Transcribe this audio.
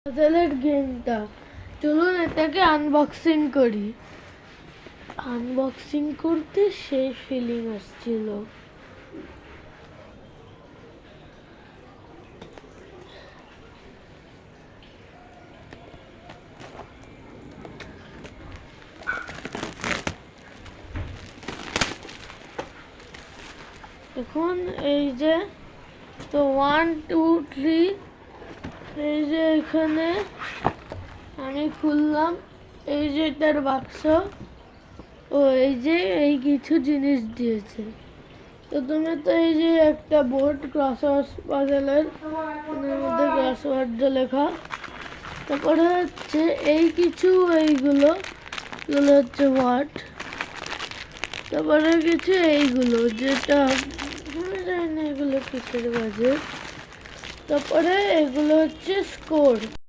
পাজলের গেমটা। চলুন এটাকে আনবক্সিং করি। আনবক্সিং করতে সেই ফিলিং আসছিল। এখন এই যে তো 1 2 3 এই যে এখানে আমি খুললাম, এই যে এটার বাক্স ও এই যে এই কিছু জিনিস দিয়েছে। প্রথমে তো এই যে একটা বোর্ড ক্রসওয়ার্ড পাজলের মধ্যে ক্রসওয়ার্ড লেখা, তারপরে হচ্ছে এই কিছু এইগুলো হচ্ছে ওয়ার্ড, তারপরে কিছু এইগুলো যেটা জানি না এগুলো কিসের বাজে, তারপরে এগুলো হচ্ছে স্কোর।